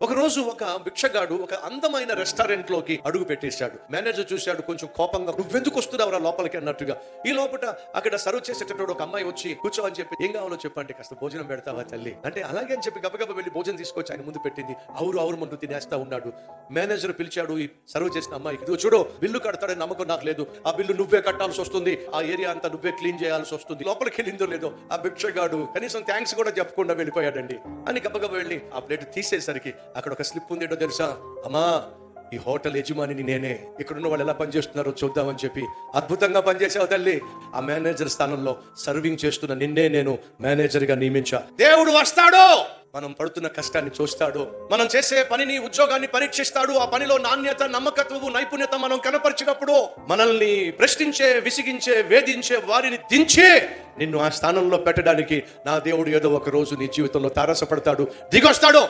ఒకరోజు ఒక భిక్షగాడు ఒక అందమైన రెస్టారెంట్ లోకి అడుగు పెట్టేశాడు. మేనేజర్ చూశాడు, కొంచెం కోపంగా, నువ్వెందుకు వస్తున్నావురా లోపలికి అన్నట్టుగా. ఈ లోపల అక్కడ సర్వ్ చేసేటప్పుడు ఒక అమ్మాయి వచ్చి కూర్చో అని చెప్పి, ఏం కావాలో చెప్పండి, కాస్త భోజనం పెడతావా తల్లి అంటే, అలాగే అని చెప్పి గబగబ వెళ్ళి భోజనం తీసుకొచ్చి ఆయన ముందు పెట్టింది. అవురు ముందు తినేస్తా ఉన్నాడు. మేనేజర్ పిలిచాడు ఈ సర్వ్ చేసిన అమ్మాయికి, ఇదిగో చూడు, బిల్లు కడతాడని నమ్మకం నాకు లేదు, ఆ బిల్లు నువ్వే కట్టాల్సి వస్తుంది, ఆ ఏరియా అంతా నువ్వే క్లీన్ చేయాల్సి వస్తుంది. లోపలికి వెళ్ళిందో లేదో ఆ భిక్షగాడు కనీసం థ్యాంక్స్ కూడా చెప్పకుండా వెళ్ళిపోయాడండి. అని గబగబ వెళ్ళి ఆ ప్లేట్ తీసేసరికి అక్కడ ఒక స్లిప్ ఉందేటో తెలుసా, అమ్మా ఈ హోటల్ యజమానిని నేనే, ఇక్కడున్న వాళ్ళు ఎలా పనిచేస్తున్నారో చూద్దామని చెప్పి, అద్భుతంగా పనిచేసావు తల్లి, ఆ మేనేజర్ స్థానంలో సర్వింగ్ చేస్తున్న నిన్నే నేను మేనేజర్ గా నియమించా. దేవుడు వస్తాడు, మనం పడుతున్న కష్టాన్ని చూస్తాడు, మనం చేసే పనిని, ఉద్యోగాన్ని పరీక్షిస్తాడు. ఆ పనిలో నాణ్యత, నమ్మకత్వము, నైపుణ్యత మనం కనపరిచినప్పుడు మనల్ని ప్రశ్నించే, విసిగించే, వేధించే వారిని దించే నిన్ను ఆ స్థానంలో పెట్టడానికి నా దేవుడు ఏదో ఒక రోజు నీ జీవితంలో తారసపడతాడు, దిగొస్తాడు.